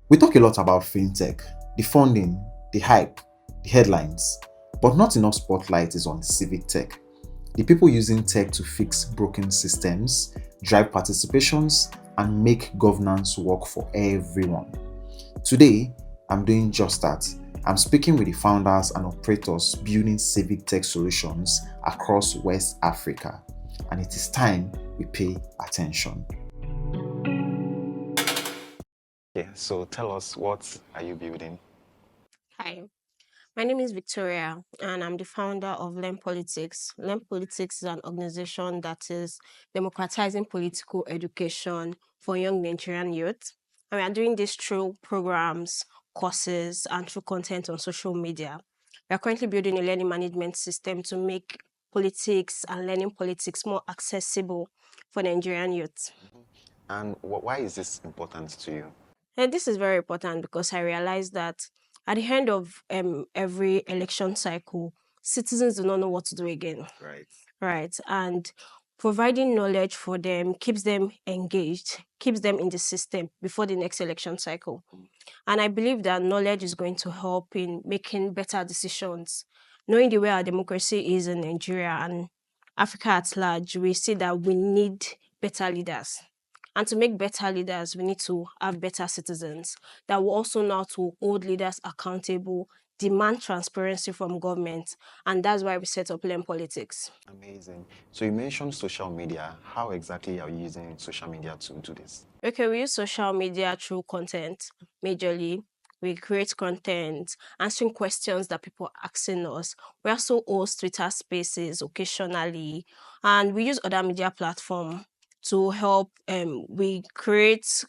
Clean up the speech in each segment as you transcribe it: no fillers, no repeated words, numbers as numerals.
We talk a lot about fintech, the funding, the hype, the headlines, but not enough spotlight is on civic tech. The people using tech to fix broken systems, drive participations, and make governance work for everyone. Today, I'm doing just that. I'm speaking with the founders and operators building civic tech solutions across West Africa, and it is time we pay attention. Yeah, so tell us, what are you building? Hi, my name is Victoria, and I'm the founder of Learn Politics. Learn Politics is an organization that is democratizing political education for young Nigerian youth. And we are doing this through programs, courses, and through content on social media. We are currently building a learning management system to make politics and learning politics more accessible for Nigerian youth. And why is this important to you? And this is very important because I realized that at the end of every election cycle, citizens do not know what to do again, Right. right? And providing knowledge for them keeps them engaged, keeps them in the system before the next election cycle. And I believe that knowledge is going to help in making better decisions. Knowing the way our democracy is in Nigeria and Africa at large, we see that we need better leaders. And to make better leaders, we need to have better citizens that will also know how to hold leaders accountable, demand transparency from government. And that's why we set up Learn Politics. Amazing. So you mentioned social media. How exactly are you using social media to do this? Okay, we use social media through content majorly. We create content, answering questions that people are asking us. We also host Twitter spaces occasionally, and we use other media platform to help. We create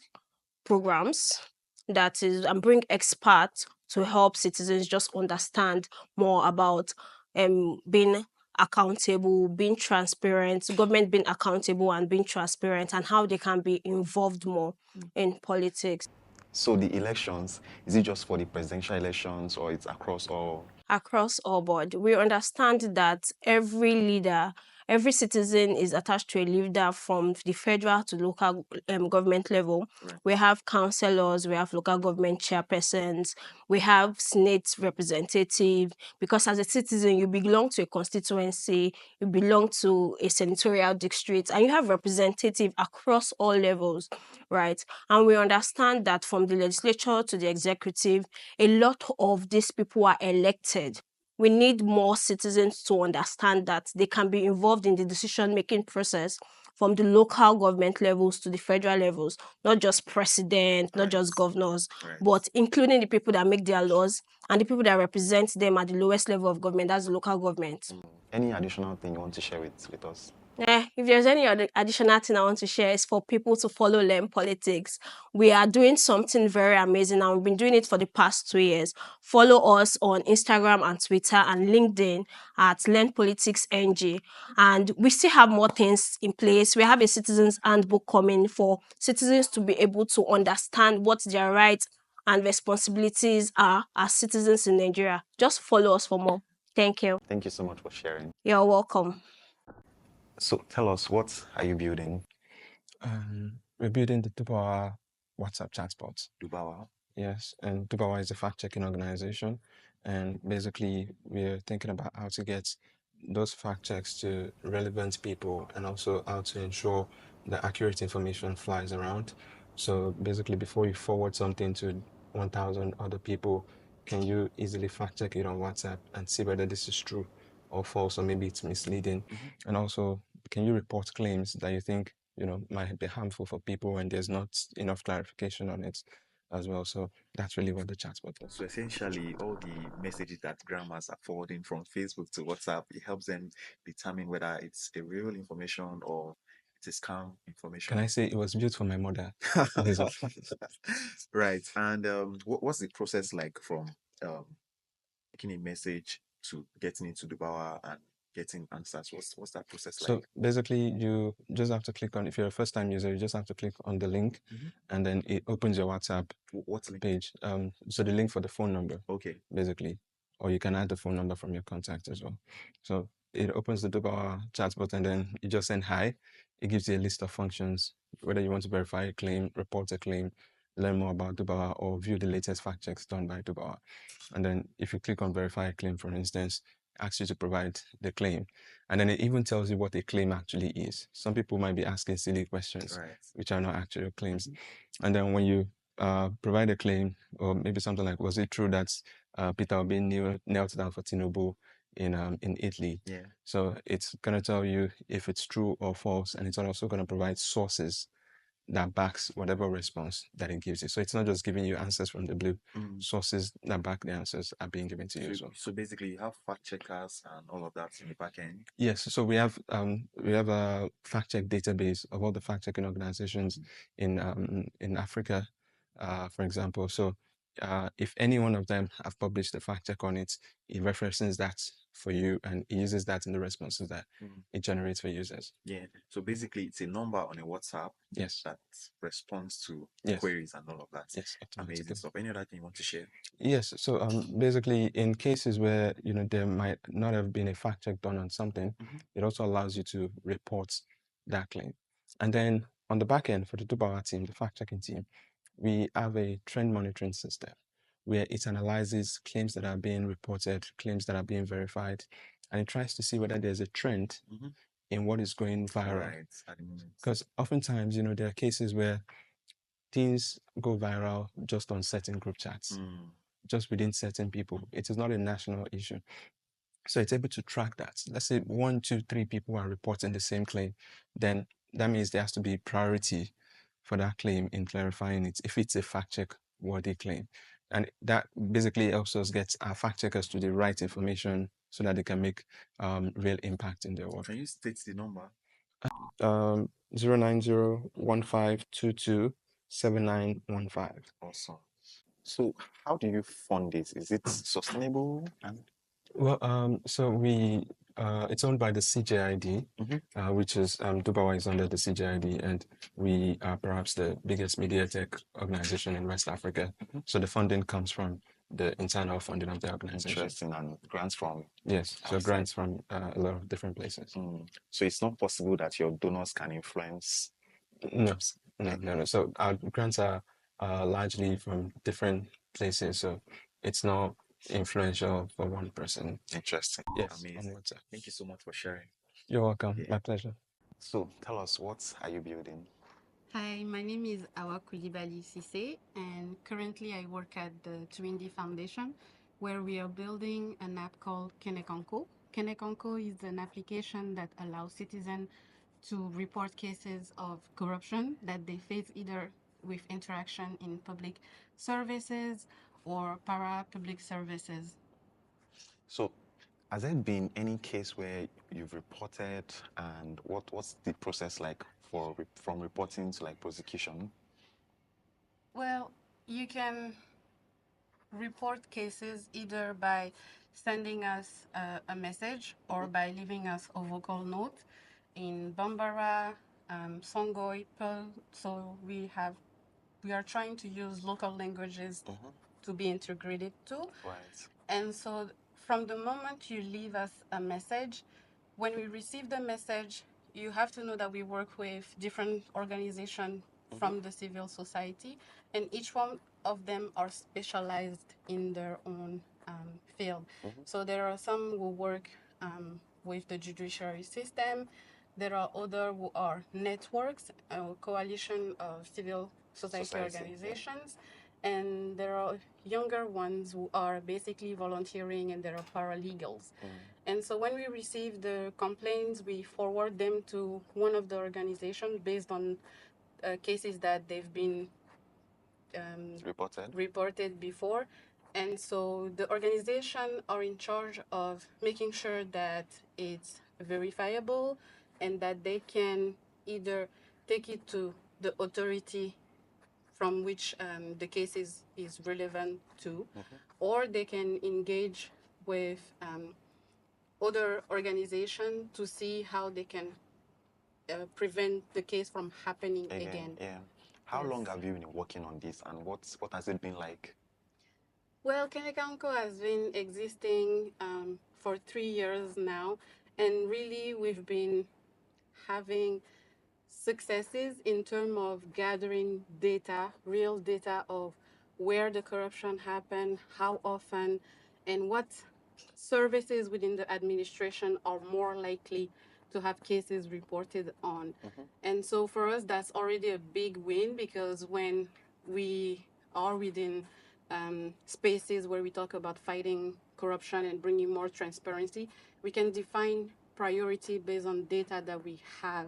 programs that is and bring experts to help citizens just understand more about being accountable, being transparent, government being accountable and being transparent, and how they can be involved more in politics. So the elections, is it just for the presidential elections or it's across all? Across all board. We understand that every leader, every citizen is attached to a leader from the federal to local government level. Right. We have councillors, we have local government chairpersons, we have Senate representative. Because as a citizen, you belong to a constituency, you belong to a senatorial district, and you have representative across all levels, right? And we understand that from the legislature to the executive, a lot of these people are elected. We need more citizens to understand that they can be involved in the decision making process from the local government levels to the federal levels, not just president, not just governors, Right. but including the people that make their laws and the people that represent them at the lowest level of government, that's the local government. Any additional thing you want to share with us? If there's any other additional thing I want to share is for people to follow Learn Politics. We are doing something very amazing and we've been doing it for the past 2 years. Follow us on Instagram and Twitter and LinkedIn at Learn Politics NG. And we still have more things in place. We have a citizens handbook coming for citizens to be able to understand what their rights and responsibilities are as citizens in Nigeria. Just follow us for more. Thank you. Thank you so much for sharing. You're welcome. So tell us, what are you building? We're building the Duba WhatsApp chatbot. Duba. Yes, and Duba is a fact-checking organization, and basically we're thinking about how to get those fact checks to relevant people and also how to ensure that accurate information flies around. So basically, before you forward something to 1,000 other people, can you easily fact check it on WhatsApp and see whether this is true or false, or maybe it's misleading? And also, can you report claims that you think might be harmful for people when there's not enough clarification on it as well? So that's really what the chatbot does. So essentially, all the messages that grammars are forwarding from Facebook to WhatsApp, it helps them determine whether it's a real information or it is scam information. Can I say it was built for my mother? Right. And what's the process like from making a message to getting into the bower and getting answers? What's that process So like? basically, you just have to click on, if you're a first-time user, you just have to click on the link, and then it opens your WhatsApp What's link? page. So the link for the phone number, Okay. basically, or you can add the phone number from your contact as well. So it opens the Duba chatbot, and then you just send hi. It gives you a list of functions, whether you want to verify a claim, report a claim, learn more about Duba or view the latest fact checks done by Duba. And then if you click on verify a claim, for instance, it asks you to provide the claim. And then it even tells you what a claim actually is. Some people might be asking silly questions, Right. which are not actual claims. And then when you provide a claim, or maybe something like, was it true that Peter Obi knelt down for Tinubu in Italy? Yeah. So it's going to tell you if it's true or false, and it's also going to provide sources that backs whatever response that it gives you. So it's not just giving you answers from the blue. Sources that back the answers are being given to you as well. So basically, you have fact checkers and all of that in the back end. Yes, so we have a fact check database of all the fact checking organizations in Africa, for example. So if any one of them have published a fact check on it, it references that for you and it uses that in the responses that it generates for users. Yeah. So basically, it's a number on a WhatsApp Yes. that responds to Yes. queries and all of that. Yes, Amazing automatically. stuff. Any other thing you want to share? Yes. So basically, in cases where there might not have been a fact check done on something, it also allows you to report that claim. And then on the back end for the Dubawa team, the fact checking team, we have a trend monitoring system where it analyzes claims that are being reported, claims that are being verified, and it tries to see whether there's a trend in what is going viral. Right. At the moment. Because oftentimes, there are cases where things go viral just on certain group chats, just within certain people. It is not a national issue. So it's able to track that. Let's say 1, 2, 3 people are reporting the same claim, then that means there has to be priority for that claim in clarifying it if it's a fact check worthy claim. And that basically helps us get our fact checkers to the right information so that they can make real impact in their work. Can you state the number? 09015227915. Awesome. So how do you fund this? Is it sustainable? And Well, so we it's owned by the CJID, which is Dubawa is under the CJID, and we are perhaps the biggest media tech organization in West Africa. So the funding comes from the internal funding of the organization. interesting, and grants from Yes, so outside. grants from a lot of different places. So it's not possible that your donors can influence. No. So our grants are largely from different places, so it's not influential for one person. Interesting. Yes, Amazing. on WhatsApp. Thank you so much for sharing. You're welcome. Yeah. My pleasure. So tell us, what are you building? Hi, my name is Awa Koulibaly Sisse, and currently I work at the Twindy Foundation, where we are building an app called Konco. Konco is an application that allows citizens to report cases of corruption that they face either with interaction in public services or para-public services. So has there been any case where you've reported, and what's the process like from reporting to like prosecution? Well, you can report cases either by sending us a message or by leaving us a vocal note in Bambara, Songoi, Pearl. So we are trying to use local languages to be integrated too. Right. And so from the moment you leave us a message, when we receive the message, you have to know that we work with different organizations from the civil society, and each one of them are specialized in their own field. So there are some who work with the judiciary system. There are others who are networks, a coalition of civil society organizations. And there are younger ones who are basically volunteering, and there are paralegals. And so when we receive the complaints, we forward them to one of the organizations based on cases that they've been reported before. And so the organization are in charge of making sure that it's verifiable and that they can either take it to the authority from which the case is relevant to, or they can engage with other organizations to see how they can prevent the case from happening again. Yeah. How long have you been working on this, and what has it been like? Well, Konko has been existing for 3 years now, and really we've been having successes in terms of gathering data, real data of where the corruption happened, how often, and what services within the administration are more likely to have cases reported on. And so for us, that's already a big win, because when we are within spaces where we talk about fighting corruption and bringing more transparency, we can define priority based on data that we have.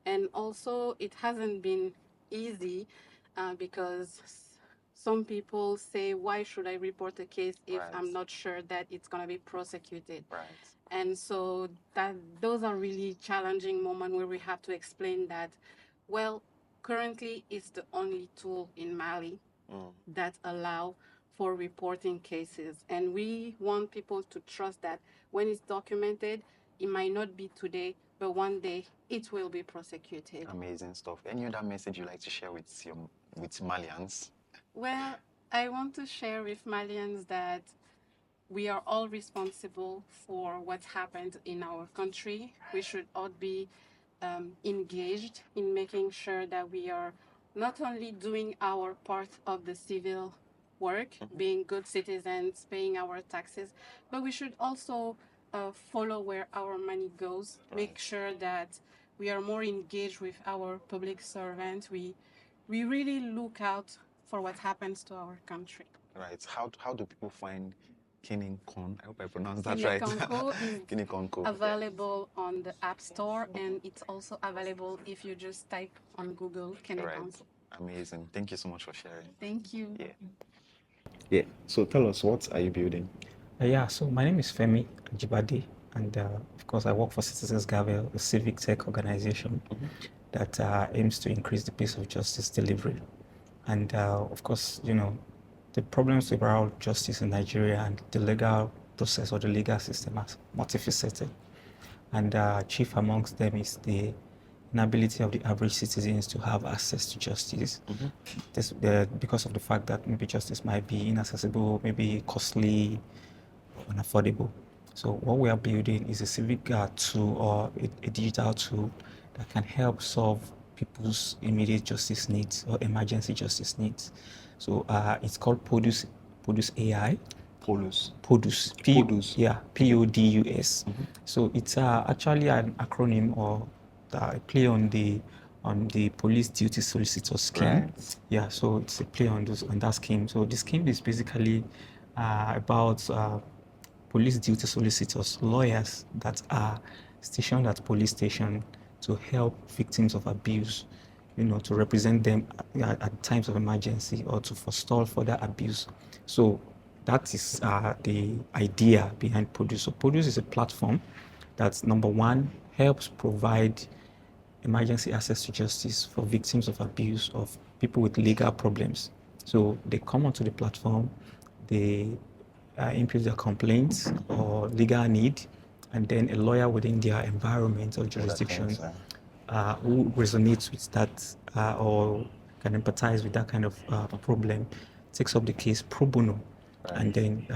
And also, it hasn't been easy because some people say, why should I report a case if Right. I'm not sure that it's going to be prosecuted? Right. And so those are really challenging moments where we have to explain that, well, currently it's the only tool in Mali that allow for reporting cases. And we want people to trust that when it's documented, it might not be today, but one day it will be prosecuted. Amazing stuff. Any other message you'd like to share with Malians? Well, I want to share with Malians that we are all responsible for what happened in our country. We should all be engaged in making sure that we are not only doing our part of the civil work, being good citizens, paying our taxes, but we should also follow where our money goes, make sure that we are more engaged with our public servants. We really look out for what happens to our country. Right. How do people find Konko? I hope I pronounced that right. Konko is Konko. available on the App Store, and it's also available if you just type on Google Right. Konko. Amazing. Thank you so much for sharing. Thank you. Yeah. Yeah. So tell us, what are you building? Yeah, so my name is Femi Ajibade, and of course I work for Citizens Gavel, a civic tech organization that aims to increase the pace of justice delivery. And of course, you know, the problems around justice in Nigeria and the legal process or the legal system are multifaceted. And chief amongst them is the inability of the average citizens to have access to justice. This, because of the fact that maybe justice might be inaccessible, maybe costly, unaffordable. So what we are building is a civic tool, or a digital tool that can help solve people's immediate justice needs or emergency justice needs. So it's called Podus AI. Podus. Podus. Podus. Yeah, Podus. So it's actually an acronym, or a play on the police duty solicitor scheme. Right. Yeah, so it's a play on that scheme. So the scheme is basically about police duty solicitors, lawyers that are stationed at police station to help victims of abuse, you know, to represent them at times of emergency or to forestall further abuse. So that is the idea behind Podus. So Podus is a platform that, number one, helps provide emergency access to justice for victims of abuse, of people with legal problems. So they come onto the platform, they input their complaints or legal need, and then a lawyer within their environment or jurisdiction who resonates with that or can empathize with that kind of problem takes up the case pro bono, and then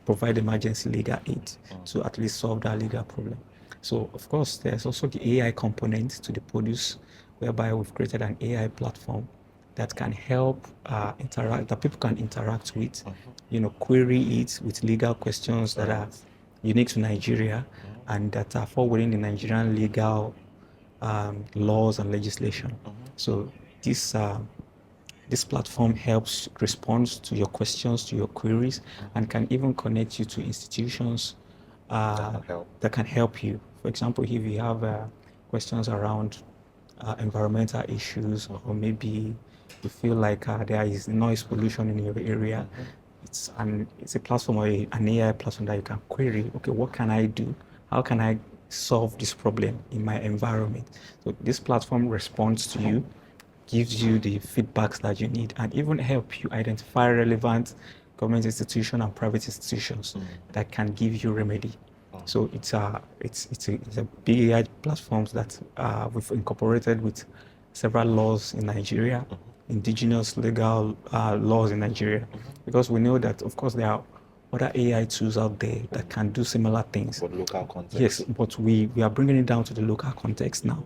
provide emergency legal aid to at least solve that legal problem. So of course there's also the AI component to the Podus, whereby we've created an AI platform that can help that people can interact with, you know, query it with legal questions that are unique to Nigeria and that are fall within the Nigerian legal laws and legislation. So this platform helps respond to your questions, to your queries, and can even connect you to institutions that can help you. For example, if you have questions around environmental issues, or maybe you feel like there is noise pollution in your area, it's a platform, or an AI platform that you can query, okay, what can I do? How can I solve this problem in my environment? So this platform responds to you, gives you the feedbacks that you need, and even help you identify relevant government institutions and private institutions that can give you remedy. So it's a big AI platforms that we've incorporated with several laws in Nigeria, indigenous legal laws in Nigeria, because we know that, of course, there are other AI tools out there that can do similar things. For the local context. Yes, but we are bringing it down to the local context now.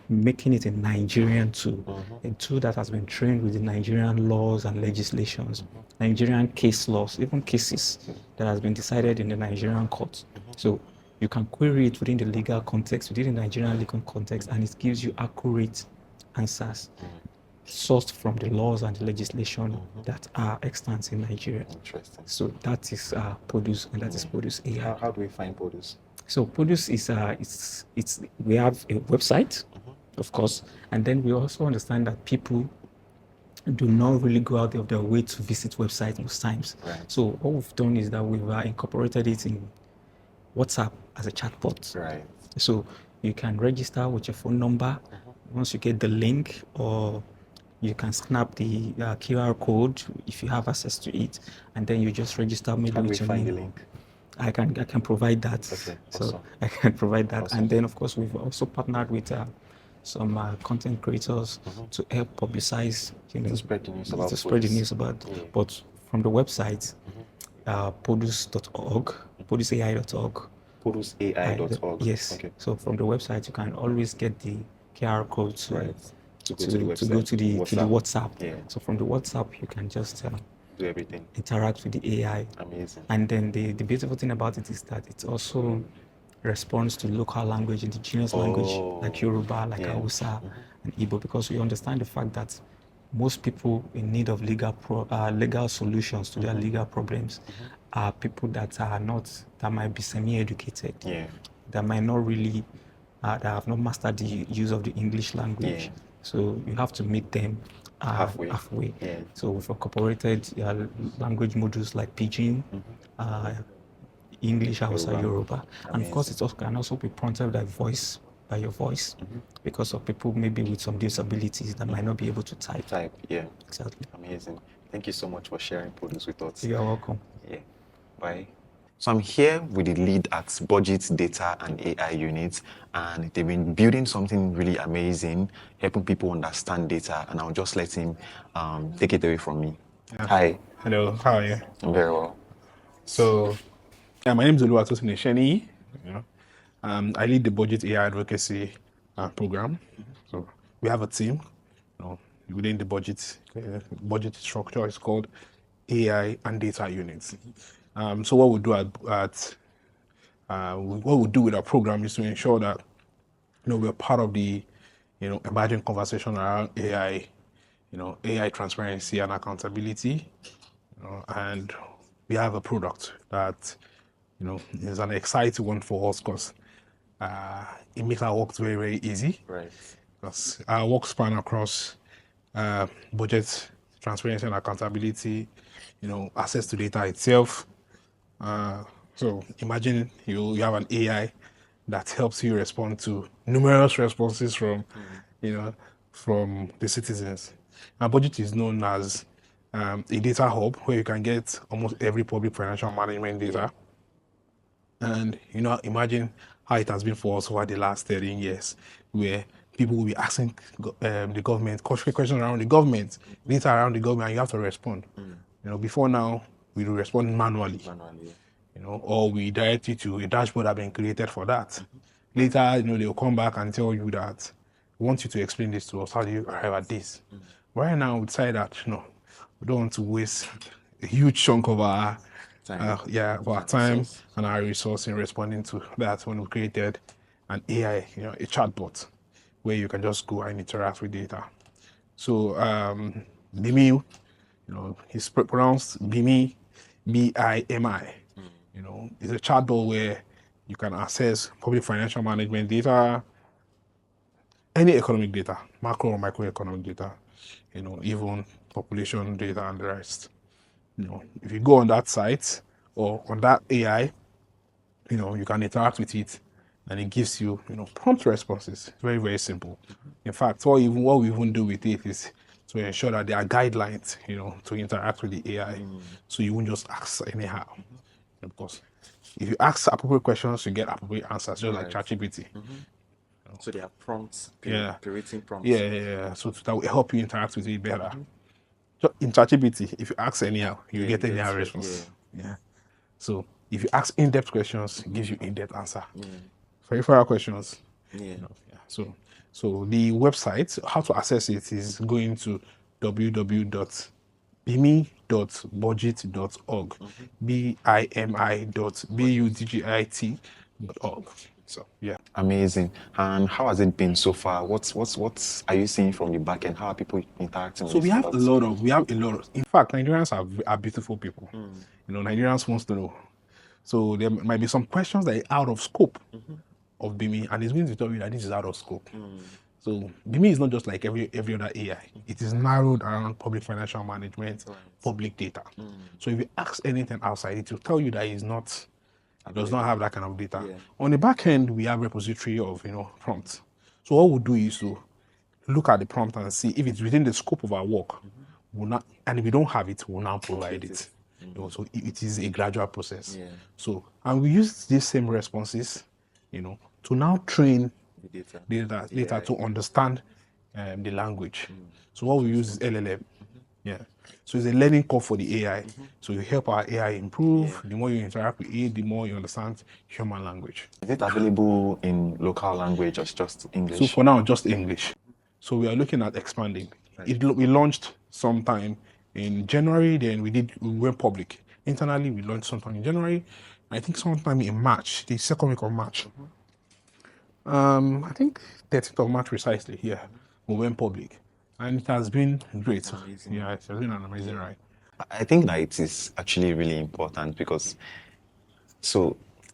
making it a Nigerian tool, a tool that has been trained with the Nigerian laws and legislations, Nigerian case laws, even cases that has been decided in the Nigerian courts. So you can query it within the legal context, within the Nigerian legal context, and it gives you accurate answers sourced from the laws and the legislation that are extant in Nigeria. Interesting. So that is Produce, and that is Produce AI. How do we find Produce? So Produce is it's we have a website, of course, and then we also understand that people do not really go out of their way to visit websites most times. Right. So what we've done is that we've incorporated it in WhatsApp as a chatbot. Right. So you can register with your phone number. Once you get the link, or you can snap the QR code if you have access to it, and then you just register maybe How do we with your find name. the link? I can provide that. Okay, So awesome. I can provide that. Awesome. And then of course we've also partnered with some content creators to help publicize, To spread the news about spread the Produce. news about. Yeah. But from the website, produce.org, produceai.org. ProduceAI.org. Yes. Okay. So from the website, you can always get the QR code to Right. To go to the to go website, to the WhatsApp. Yeah. So from the WhatsApp, you can just Do everything. interact with the AI. Amazing. And then the beautiful thing about it is that it also responds to local language, indigenous language, like Yoruba, like Yeah. Hausa, and Igbo, because we understand the fact that most people in need of legal solutions to their legal problems are people that might be semi-educated, Yeah. that might not really, that have not mastered the use of the English language. Yeah. So you have to meet them Halfway. Yeah. So we've incorporated language modules like Pidgin, English, Hausa, Yoruba. And of course, it also can also be prompted by your voice, because of people maybe with some disabilities that might not be able to type. Yeah. Exactly. Amazing. Thank you so much for sharing Produce with us. You're welcome. Yeah. Bye. So I'm here with the lead at Budget Data and AI Unit, and they've been building something really amazing, helping people understand data, and I'll just let him take it away from me. Yeah. Hi. Hello, how are you? I'm very well. So, my name is Oluwatosin Sheni. I lead the Budget AI Advocacy program. So, we have a team within the budget structure. It's called AI and Data Units. So, what we do what we do with our program is to ensure that we're part of the emerging conversation around AI, AI transparency and accountability. And we have a product that is an exciting one for us, because it makes our work very, very easy. Right. Because our work span across budget transparency and accountability, access to data itself. So imagine you have an AI that helps you respond to numerous responses from from the citizens. Our budget is known as a data hub where you can get almost every public financial management data. And imagine how it has been for us over the last 13 years, where people will be asking the government questions around the government, data around the government, and you have to respond. Before now, we will respond manually. Or we direct you to a dashboard that has been created for that. Later, they'll come back and tell you that we want you to explain this to us. How do you arrive at this? Right now, we decide that we don't want to waste a huge chunk of our time and our resource in responding to that, when we created an AI, a chatbot, where you can just go and interact with data. So Bimi, it's pronounced Bimi, B-I-M-I. It's a chatbot where you can access public financial management data, any economic data, macro or microeconomic data, even population data and the rest. If you go on that site or on that AI, you can interact with it, and it gives you, prompt responses. It's very, very simple. In fact, what we even do with it is to ensure that there are guidelines, to interact with the AI, so you won't just ask anyhow. Because if you ask appropriate questions, you get appropriate answers, just like ChatGPT. So they are prompts, creating prompts. Yeah. So that will help you interact with it better. So in ChatGPT, if you ask anyhow, you get anyhow response. Yeah. So if you ask in-depth questions, it gives you in-depth answer. Peripheral questions. So So the website, how to access it is going to www.bimi.budget.org, bimi.budgit.org. So yeah. Amazing. And how has it been so far? What are you seeing from the back end? How are people interacting So with we this have a product? lot of, in fact, Nigerians are beautiful people. You know, Nigerians wants to know. So there might be some questions that are out of scope of BIMI, and it's going to tell you that this is out of scope. So BIMI is not just like every other AI. It is narrowed around public financial management, public data. So if you ask anything outside, it will tell you that it's not, it does not have that kind of data. Yeah. On the back end, we have repository of prompts. So what we'll do is to look at the prompt and see if it's within the scope of our work. We'll not, and if we don't have it, we'll now provide it. So it is a gradual process. Yeah. So, and we use these same responses, to now train The data. data to understand the language. So what we use is LLM. Yeah. So it's a learning curve for the AI. So you help our AI improve. The more you interact with it, the more you understand human language. Is it available in local language or just English? So for now, just English. So we are looking at expanding. We launched sometime in January, then we went public. Internally, we launched sometime in January. I think sometime in March, the second week of March. I think 30th of March precisely, yeah. We went public. And it has been great. Amazing. Yeah, it has been an amazing ride. I think that it is actually really important because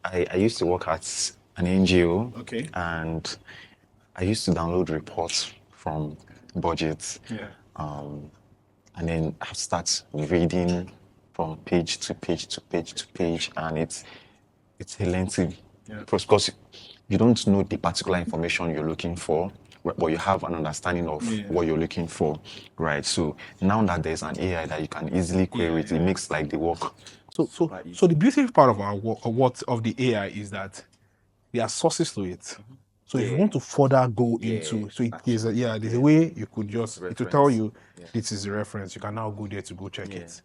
I used to work at an NGO. Okay. And I used to download reports from budgets. Yeah. And then I start reading from page to page to page to page, and it's a lengthy process because you don't know the particular information you're looking for, but you have an understanding of what you're looking for, right? So now that there's an AI that you can easily query it makes like the work. So the beautiful part of our work, of the AI, is that there are sources to it. So if you want to further go into, so there's a way you could just, it will tell you this is the reference. You can now go there to go check it.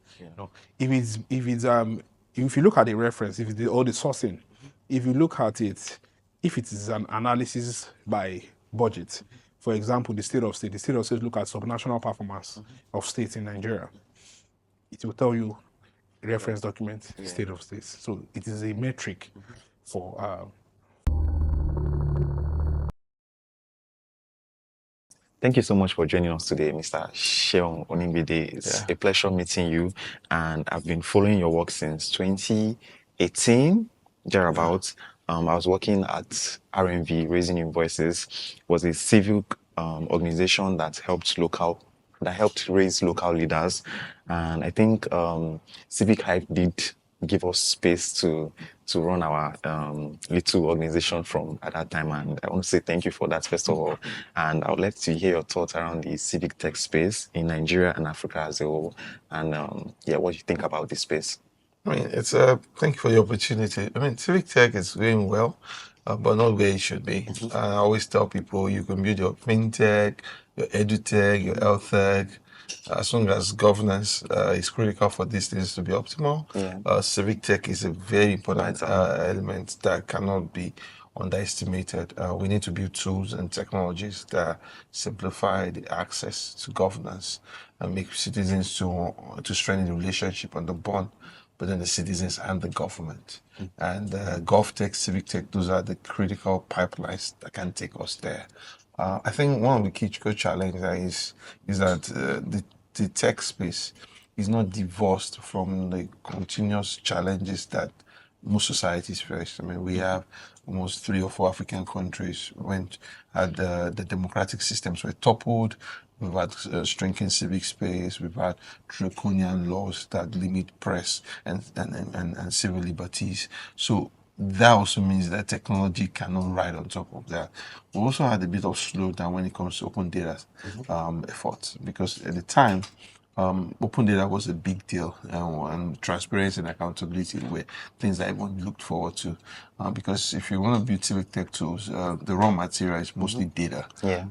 If you look at the reference, if it's all the sourcing, if you look at it, if it is an analysis by budget, for example, the state of state look at subnational performance of states in Nigeria. It will tell you reference document, state of states. So it is a metric for Thank you so much for joining us today, Mr. Sheon Onigbede. It's a pleasure meeting you, and I've been following your work since 2018, thereabouts. I was working at RMV, Raising Invoices. It was a civic organization that helped raise local leaders, and I think CivicHive did give us space to run our little organization from at that time, and I want to say thank you for that first of all. And I would like to hear your thoughts around the civic tech space in Nigeria and Africa as a whole, and what you think about this space. I mean, it's thank you for the opportunity. I mean, civic tech is going well, but not where it should be. I always tell people you can build your fintech, your edutech, your health tech, as long as governance is critical for these things to be optimal. Civic tech is a very important element that cannot be underestimated. We need to build tools and technologies that simplify the access to governance and make citizens to strengthen the relationship and the bond between the citizens and the government. And GovTech, Civic Tech, those are the critical pipelines that can take us there. I think one of the key challenges is that the tech space is not divorced from the continuous challenges that most societies face. I mean, we have almost 3 or 4 African countries had the democratic systems were toppled. We've had shrinking civic space. We've had draconian laws that limit press and civil liberties. So that also means that technology cannot ride on top of that. We also had a bit of slowdown when it comes to open data efforts, because at the time, open data was a big deal, and transparency and accountability were things that everyone looked forward to. Because if you want to build civic tech tools, the raw material is mostly data.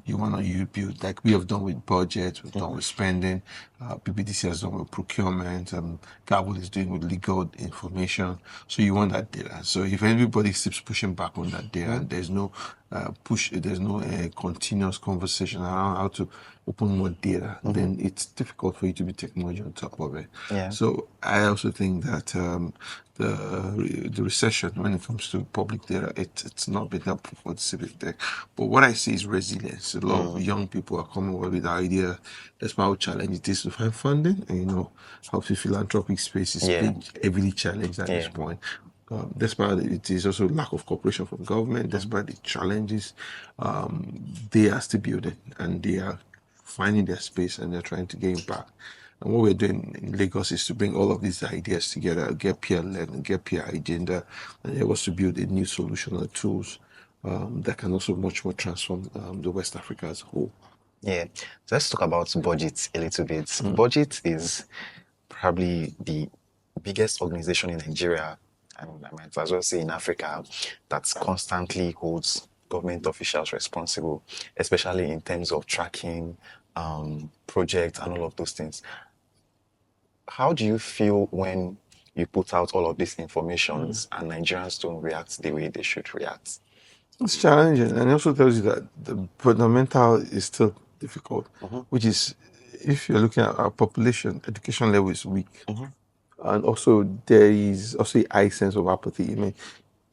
You want to build, like we have done with budget, we've done with spending, PPDC has done with procurement, Gabble is doing with legal information. So you want that data. So if everybody keeps pushing back on that data, and there's no push, there's no continuous conversation around how to open more data, then it's difficult for you to be technology on top of it. Yeah. So I also think that the recession, when it comes to public data, it's not been helpful for the civic tech. But what I see is resilience. A lot of young people are coming up with the idea. That's how challenge it is to find funding, and how the philanthropic space is being heavily challenged at this point. Despite it is also lack of cooperation from government, despite the challenges, they are still building and they are finding their space and they're trying to gain back. And what we're doing in Lagos is to bring all of these ideas together, get peer-led and get peer agenda, and help us to build a new solution or tools that can also much more transform the West Africa as a whole. Yeah. So let's talk about budget a little bit. Budget is probably the biggest organization in Nigeria, and I might as well say in Africa, that constantly holds government officials responsible, especially in terms of tracking projects and all of those things. How do you feel when you put out all of these informations and Nigerians don't react the way they should react? It's challenging, and it also tells you that the fundamental is still difficult, which is if you're looking at our population, education level is weak. And also there is also a high sense of apathy. I mean,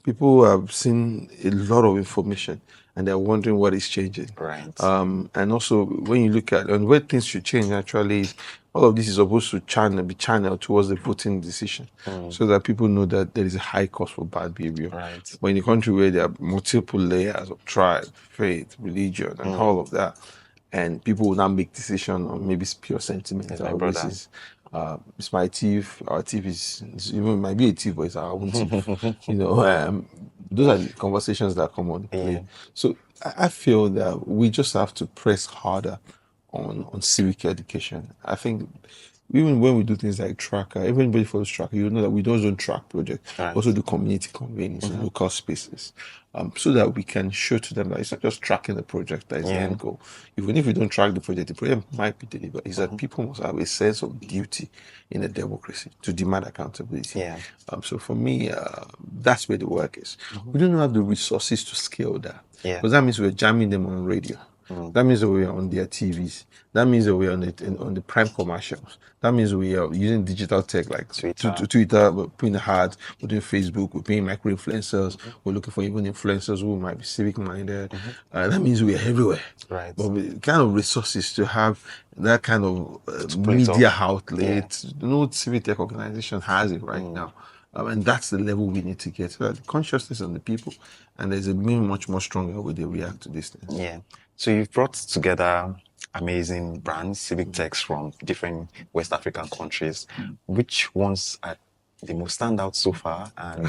people have seen a lot of information and they're wondering what is changing. Right. And also when you look at and where things should change actually is all of this is supposed to be channeled towards the voting decision so that people know that there is a high cost for bad behavior. Right. But in a country where there are multiple layers of tribe, faith, religion, and all of that, and people will now make decisions on maybe pure sentimental basis. It's my thief, our thief is even might be a thief, but it's our own thief. Those are the conversations that come on play. So I feel that we just have to press harder on civic education. I think even when we do things like tracker, everybody follows tracker, you know that we don't track projects, also do community convenings in local spaces, so that we can show to them that it's not just tracking the project that is the end goal. Even if we don't track the project might be delivered. Is that people must have a sense of duty in a democracy to demand accountability. So for me, that's where the work is. We don't have the resources to scale that, because that means we're jamming them on radio. That means that we are on their TVs. That means that we are on the prime commercials. That means we are using digital tech like Twitter, we're putting ads, we're doing Facebook, we're paying micro influencers, we're looking for even influencers who might be civic minded. That means we are everywhere. Right. But the kind of resources to have that kind of media outlet, no civic tech organization has it right now. And that's the level we need to get. So that the consciousness on the people, and there's a being much more stronger way they react to these things. Yeah. So you've brought together amazing brands, civic techs from different West African countries. Which ones are the most standout so far? And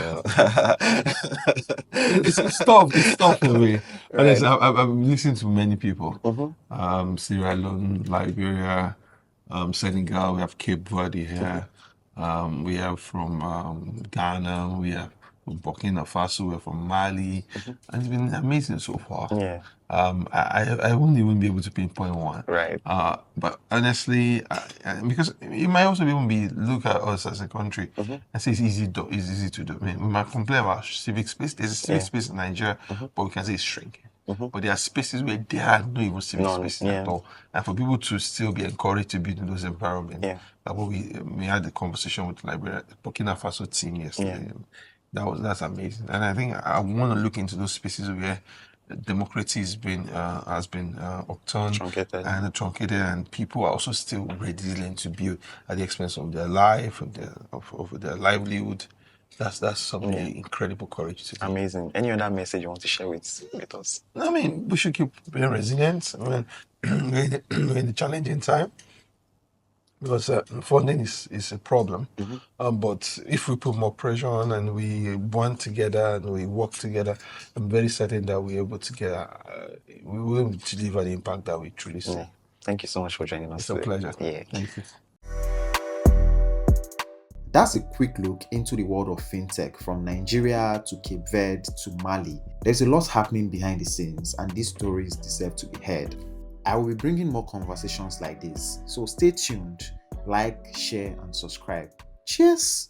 it's tough for me. Honestly, I've listened to many people. Sierra Leone, Liberia, Senegal. We have Cape Verde here. We have from Ghana. We have from Burkina Faso. We're from Mali, and it's been amazing so far. I won't even be able to pinpoint one. Right. But honestly, because it might also even be look at us as a country and say it's easy to do. I mean, we might complain about civic space. There's a civic space in Nigeria, but we can say it's shrinking. But there are spaces where there are no even civic spaces at all. And for people to still be encouraged to build in those environments, like what we had the conversation with Liberia, Burkina Faso team yesterday. That's amazing. And I think I want to look into those spaces where democracy has been upturned and truncated, and people are also still resilient to build at the expense of their life and of their livelihood. That's something incredible courage to do. Amazing. Any other message you want to share with us? I mean, we should keep being resilient. I mean, we're in a challenging time because funding is a problem. But if we put more pressure on and we bond together and we work together, I'm very certain that we're able to we will deliver the impact that we truly see. Thank you so much for joining us. It's a pleasure. Thank you. That's a quick look into the world of fintech from Nigeria to Cape Verde to Mali. There's a lot happening behind the scenes, and these stories deserve to be heard. I will be bringing more conversations like this, so stay tuned, like, share, and subscribe. Cheers!